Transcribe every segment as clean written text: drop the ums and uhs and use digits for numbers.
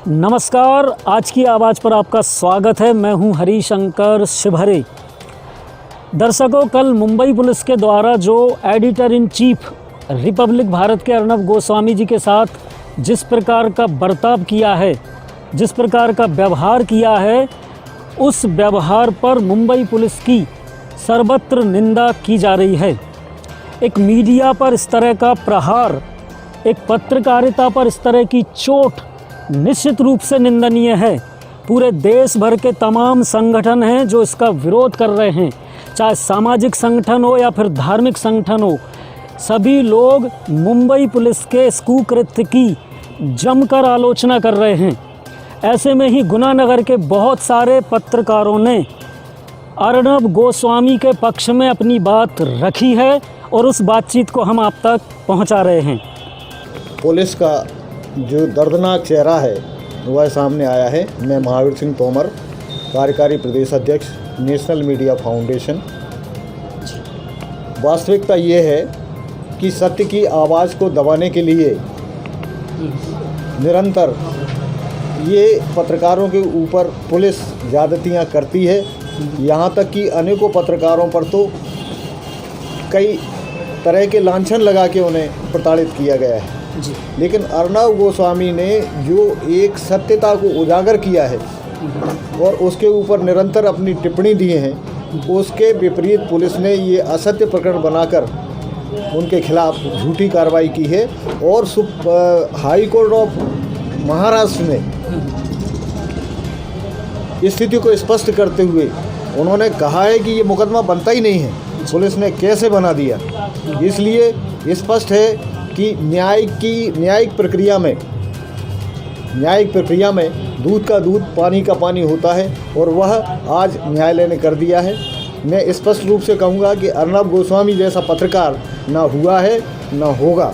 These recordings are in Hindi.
नमस्कार, आज की आवाज़ पर आपका स्वागत है। मैं हूं हरिशंकर शिवहरे। दर्शकों, कल मुंबई पुलिस के द्वारा जो editor in chief Republic Bharat के अर्नब गोस्वामी जी के साथ जिस प्रकार का बर्ताव किया है, जिस प्रकार का व्यवहार किया है, उस व्यवहार पर मुंबई पुलिस की सर्वत्र निंदा की जा रही है। एक मीडिया पर इस तरह का प्रहार, एक पत्रकारिता पर इस तरह की चोट निश्चित रूप से निंदनीय है। पूरे देश भर के तमाम संगठन हैं जो इसका विरोध कर रहे हैं, चाहे सामाजिक संगठन हो या फिर धार्मिक संगठन हो। सभी लोग मुंबई पुलिस के इस कुकृत्य की जमकर आलोचना कर रहे हैं। ऐसे में ही गुना नगर के बहुत सारे पत्रकारों ने अर्नब गोस्वामी के पक्ष में अपनी बात रखी है और उस बातचीत को हम आप तक पहुंचा रहे हैं। पुलिस का जो दर्दनाक चेहरा है वह सामने आया है। मैं महावीर सिंह तोमर, कार्यकारी प्रदेश अध्यक्ष, नेशनल मीडिया फाउंडेशन। वास्तविकता ये है कि सत्य की आवाज़ को दबाने के लिए निरंतर ये पत्रकारों के ऊपर पुलिस ज़्यादतियाँ करती है। यहाँ तक कि अनेकों पत्रकारों पर तो कई तरह के लांछन लगा के उन्हें प्रताड़ित किया गया है जी। लेकिन अर्नब गोस्वामी ने जो एक सत्यता को उजागर किया है और उसके ऊपर निरंतर अपनी टिप्पणी दिए हैं, उसके विपरीत पुलिस ने ये असत्य प्रकरण बनाकर उनके खिलाफ झूठी कार्रवाई की है। और हाई कोर्ट ऑफ महाराष्ट्र ने स्थिति को स्पष्ट करते हुए उन्होंने कहा है कि ये मुकदमा बनता ही नहीं है। पुलिस ने कैसे बना दिया, इसलिए स्पष्ट है कि न्यायिक प्रक्रिया में दूध का दूध, पानी का पानी होता है, और वह आज न्यायालय ने कर दिया है। मैं स्पष्ट रूप से कहूँगा कि अर्नब गोस्वामी जैसा पत्रकार ना हुआ है ना होगा।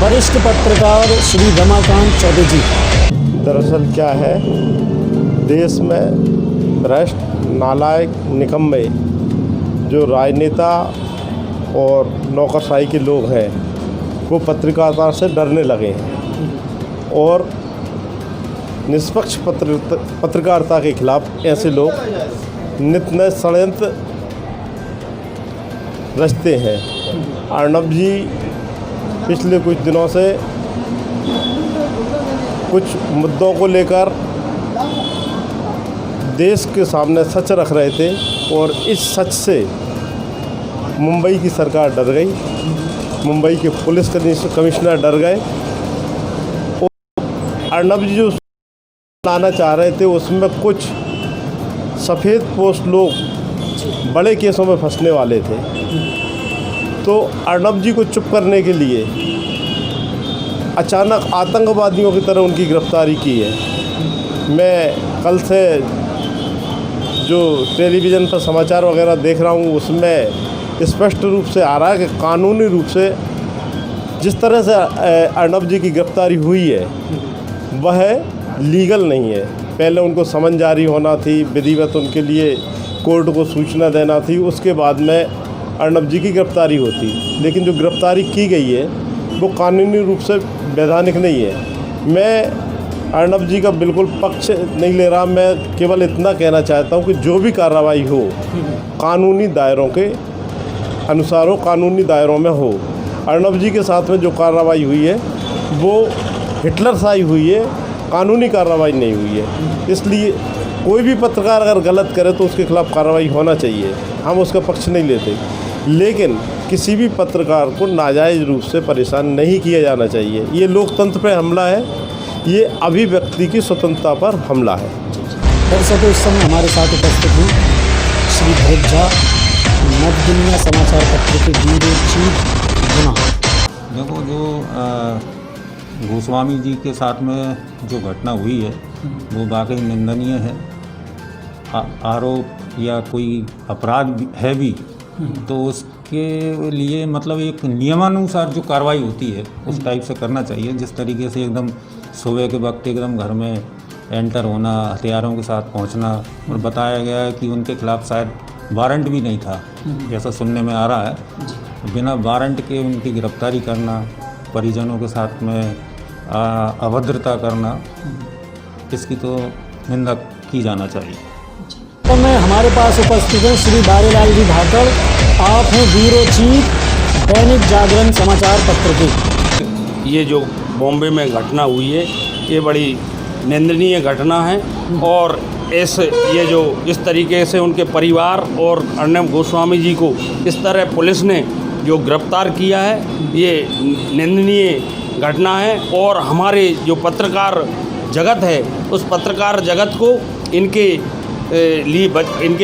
वरिष्ठ पत्रकार श्री रमाकांत चौधरी जी, दरअसल क्या है, देश में भ्रष्ट, नालायक, निकम्मे जो राजनेता और नौकरशाही के लोग हैं वो पत्रकारिता से डरने लगे हैं और निष्पक्ष पत्रकारिता के खिलाफ ऐसे लोग नित नए षड्यंत्र रचते हैं। अर्नब जी पिछले कुछ दिनों से कुछ मुद्दों को लेकर देश के सामने सच रख रहे थे और इस सच से मुंबई की सरकार डर गई, मुंबई के पुलिस कमिश्नर डर गए। और अर्नब जी जो लाना चाह रहे थे उसमें कुछ सफ़ेद पोस्ट लोग बड़े केसों में फंसने वाले थे, तो अर्नब जी को चुप करने के लिए अचानक आतंकवादियों की तरह उनकी गिरफ्तारी की है। मैं कल से जो टेलीविज़न पर समाचार वगैरह देख रहा हूँ उसमें स्पष्ट रूप से आ रहा है कि कानूनी रूप से जिस तरह से अर्नब जी की गिरफ्तारी हुई है वह लीगल नहीं है। पहले उनको समन जारी होना थी, विधिवत उनके लिए कोर्ट को सूचना देना थी, उसके बाद में अर्नब जी की गिरफ्तारी होती। लेकिन जो गिरफ्तारी की गई है वो कानूनी रूप से वैधानिक नहीं है। मैं अर्नब जी का बिल्कुल पक्ष नहीं ले रहा, मैं केवल इतना कहना चाहता हूँ कि जो भी कार्रवाई हो कानूनी दायरों के अनुसार हो, कानूनी दायरों में हो। अर्नब जी के साथ में जो कार्रवाई हुई है वो हिटलरशाही हुई है, कानूनी कार्रवाई नहीं हुई है। इसलिए कोई भी पत्रकार अगर गलत करे तो उसके खिलाफ कार्रवाई होना चाहिए, हम उसका पक्ष नहीं लेते। लेकिन किसी भी पत्रकार को नाजायज़ रूप से परेशान नहीं किया जाना चाहिए। ये लोकतंत्र पर हमला है, ये अभिव्यक्ति की स्वतंत्रता पर हमला है। दर्शकों, इस समय हमारे साथ उपस्थित हैं श्री भरत झा, नवदुनिया समाचार पत्र के ब्यूरो चीफ गुना। देखो, जो गोस्वामी जी के साथ में जो घटना हुई है वो वाकई निंदनीय है। आरोप या कोई अपराध है भी तो उसके लिए मतलब एक नियमानुसार जो कार्रवाई होती है उस टाइप से करना चाहिए। जिस तरीके से एकदम सुबह के वक्त एकदम घर में एंटर होना, हथियारों के साथ पहुंचना, और बताया गया है कि उनके खिलाफ शायद वारंट भी नहीं था, जैसा सुनने में आ रहा है। बिना वारंट के उनकी गिरफ्तारी करना, परिजनों के साथ में अभद्रता करना, इसकी तो निंदा की जाना चाहिए। तो में हमारे पास उपस्थित हैं श्री बारेलाल जी धाकड़, आप हैं ब्यूरो चीफ दैनिक जागरण समाचार पत्र के। ये जो बॉम्बे में घटना हुई है ये बड़ी निंदनीय घटना है और ये जो इस तरीके से उनके परिवार और अर्नब गोस्वामी जी को इस तरह पुलिस ने जो गिरफ्तार किया है ये निंदनीय घटना है और हमारे जो पत्रकार जगत है उस पत्रकार जगत को इनके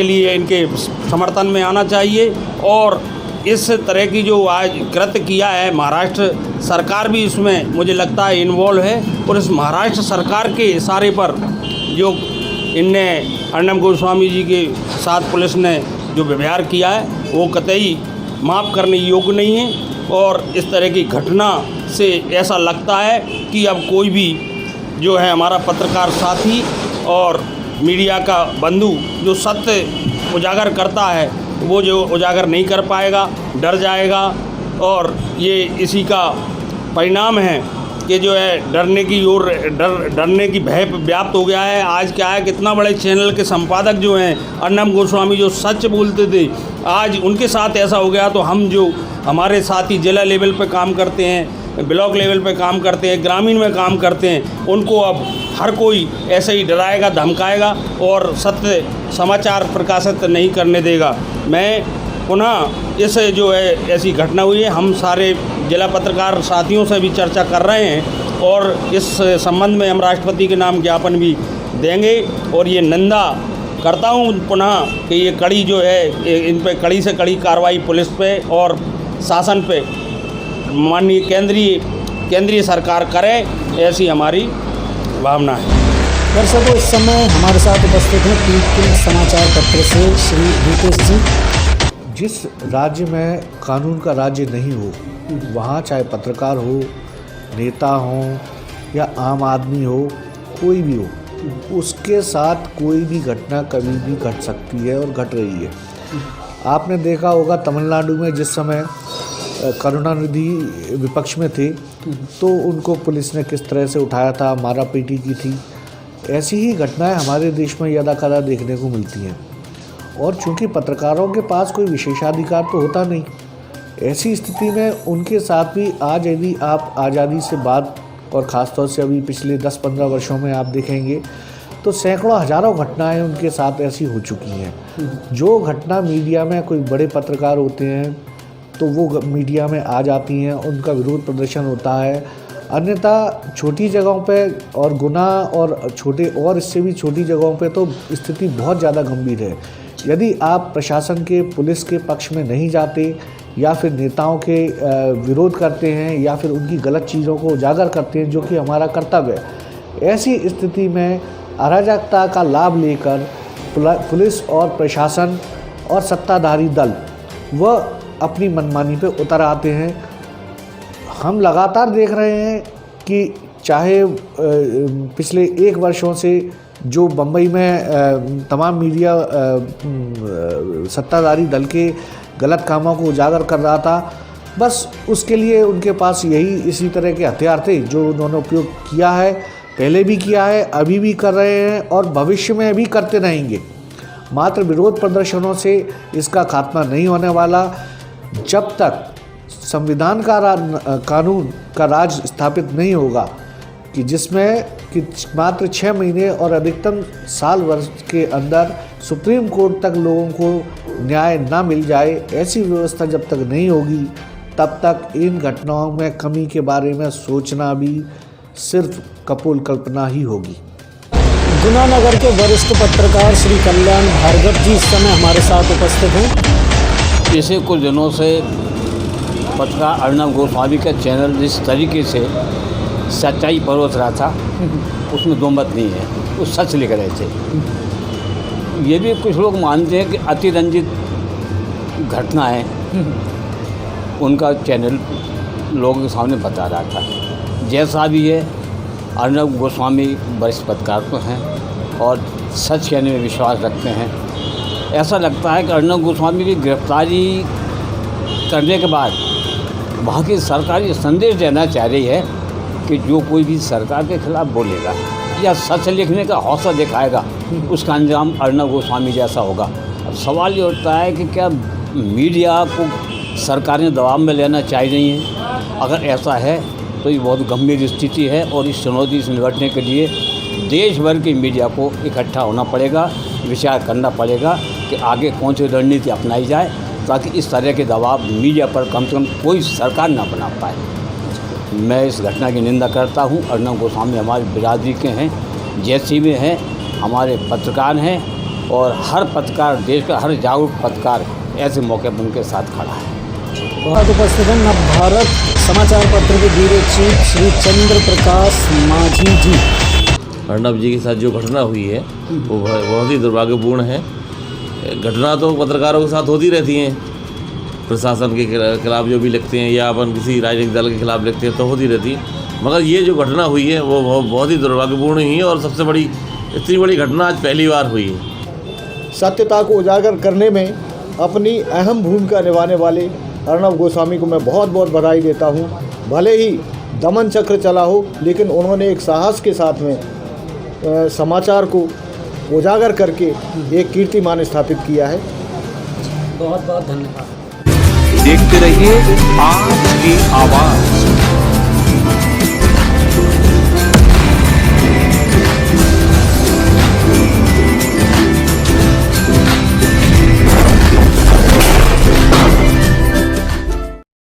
लिए इनके समर्थन में आना चाहिए। और इस तरह की जो आज कृत्य किया है महाराष्ट्र सरकार भी इसमें मुझे लगता है इन्वॉल्व है और इस महाराष्ट्र सरकार के इशारे पर जो इनने अर्नब गोस्वामी जी के साथ पुलिस ने जो व्यवहार किया है वो कतई माफ़ करने योग्य नहीं है। और इस तरह की घटना से ऐसा लगता है कि अब कोई भी जो है हमारा पत्रकार साथी और मीडिया का बंधु जो सत्य उजागर करता है वो जो उजागर नहीं कर पाएगा, डर जाएगा। और ये इसी का परिणाम है कि जो है डरने की भय व्याप्त हो गया है। आज क्या है कितना बड़े चैनल के संपादक जो हैं अर्नब गोस्वामी जो सच बोलते थे आज उनके साथ ऐसा हो गया, तो हम जो हमारे साथी जिला लेवल पे काम करते हैं, ब्लॉक लेवल पे काम करते हैं, ग्रामीण में काम करते हैं, उनको अब हर कोई ऐसे ही डराएगा, धमकाएगा और सत्य समाचार प्रकाशित नहीं करने देगा। मैं पुनः इस जो है ऐसी घटना हुई है हम सारे जिला पत्रकार साथियों से भी चर्चा कर रहे हैं और इस संबंध में हम राष्ट्रपति के नाम ज्ञापन भी देंगे। और ये निंदा करता हूँ पुनः कि ये कड़ी जो है इन पे कड़ी से कड़ी कार्रवाई पुलिस पे और शासन पे माननीय केंद्रीय सरकार करे, ऐसी हमारी भावना है। दर्शकों, इस समय हमारे साथ उपस्थित हैं पीपुल्स समाचार पत्र से श्री रितेश जी। जिस राज्य में कानून का राज्य नहीं हो वहाँ चाहे पत्रकार हो, नेता हो या आम आदमी हो, कोई भी हो, उसके साथ कोई भी घटना कभी भी घट सकती है और घट रही है। आपने देखा होगा तमिलनाडु में जिस समय करुणानिधि विपक्ष में थे तो उनको पुलिस ने किस तरह से उठाया था, मारा पीटी की थी। ऐसी ही घटनाएं हमारे देश में यदाकदा देखने को मिलती हैं और चूंकि पत्रकारों के पास कोई विशेषाधिकार तो होता नहीं, ऐसी स्थिति में उनके साथ भी आज यदि आप आज़ादी से बाद और ख़ासतौर से अभी पिछले 10-15 वर्षों में आप देखेंगे तो सैकड़ों हज़ारों घटनाएं उनके साथ ऐसी हो चुकी हैं। जो घटना मीडिया में कोई बड़े पत्रकार होते हैं तो वो मीडिया में आ जाती हैं, उनका विरोध प्रदर्शन होता है। अन्यथा छोटी जगहों पे और गुनाह और छोटे और इससे भी छोटी जगहों पे तो स्थिति बहुत ज़्यादा गंभीर है। यदि आप प्रशासन के पुलिस के पक्ष में नहीं जाते या फिर नेताओं के विरोध करते हैं या फिर उनकी गलत चीज़ों को उजागर करते हैं, जो कि हमारा कर्तव्य है, ऐसी स्थिति में अराजकता का लाभ लेकर पुलिस और प्रशासन और सत्ताधारी दल वह अपनी मनमानी पे उतर आते हैं। हम लगातार देख रहे हैं कि चाहे पिछले 1 वर्षों से जो बम्बई में तमाम मीडिया सत्ताधारी दल के गलत कामों को उजागर कर रहा था, बस उसके लिए उनके पास इसी तरह के हथियार थे जो उन्होंने उपयोग किया है, पहले भी किया है, अभी भी कर रहे हैं और भविष्य में भी करते रहेंगे। मात्र विरोध प्रदर्शनों से इसका खात्मा नहीं होने वाला। जब तक संविधान का कानून का राज स्थापित नहीं होगा कि जिसमें कि मात्र 6 महीने और अधिकतम साल वर्ष के अंदर सुप्रीम कोर्ट तक लोगों को न्याय ना मिल जाए, ऐसी व्यवस्था जब तक नहीं होगी तब तक इन घटनाओं में कमी के बारे में सोचना भी सिर्फ कपोल कल्पना ही होगी। गुनानगर के वरिष्ठ पत्रकार श्री कल्याण भार्गव जी इस समय हमारे साथ उपस्थित हैं। पिछले कुछ दिनों से पत्रकार अर्नब गोस्वामी का चैनल जिस तरीके से सच्चाई परोस रहा था उसमें दो मत नहीं है, वो सच लिख रहे थे। ये भी कुछ लोग मानते हैं कि अतिरंजित घटनाएं उनका चैनल लोगों के सामने बता रहा था। जैसा भी है, अर्नब गोस्वामी वरिष्ठ पत्रकार तो हैं और सच कहने में विश्वास रखते हैं। ऐसा लगता है कि अर्नब गोस्वामी की गिरफ्तारी करने के बाद वहाँ की सरकार ये संदेश देना चाह रही है कि जो कोई भी सरकार के खिलाफ बोलेगा या सच लिखने का हौसला दिखाएगा, उसका अंजाम अर्नब गोस्वामी जैसा होगा। अब सवाल ये उठता है कि क्या मीडिया को सरकार ने दबाव में लेना चाहिए नहीं है? अगर ऐसा है तो ये बहुत गंभीर स्थिति है और इस चुनौती से निपटने के लिए देश भर की मीडिया को इकट्ठा होना पड़ेगा, विचार करना पड़ेगा कि आगे कौन सी रणनीति अपनाई जाए ताकि इस तरह के दबाव मीडिया पर कम से कम कोई सरकार ना बना पाए। मैं इस घटना की निंदा करता हूं। अर्नब गोस्वामी हमारी बिरादरी के हैं, जैसी भी हैं, हमारे पत्रकार हैं और हर पत्रकार, देश का हर जागरूक पत्रकार ऐसे मौके पर उनके साथ खड़ा है। बहुत उपस्थित हैं नवभारत समाचार पत्र के ब्यूरो चीफ श्री चंद्र प्रकाश माझी जी। अर्नब जी के साथ जो घटना हुई है वो बहुत ही दुर्भाग्यपूर्ण है। घटना तो पत्रकारों के साथ होती रहती हैं, प्रशासन के खिलाफ जो भी लिखते हैं या अपन किसी राजनीतिक दल के खिलाफ लिखते हैं तो होती रहती है, मगर ये जो घटना हुई है वो बहुत ही दुर्भाग्यपूर्ण ही है और सबसे बड़ी, इतनी बड़ी घटना आज पहली बार हुई है। सत्यता को उजागर करने में अपनी अहम भूमिका निभाने वाले अर्नब गोस्वामी को मैं बहुत बहुत बधाई देता हूं। भले ही दमन चक्र चला हो, लेकिन उन्होंने एक साहस के साथ में समाचार को उजागर करके एक कीर्तिमान स्थापित किया है। बहुत बहुत धन्यवाद। देखते रहिए आज की आवाज़।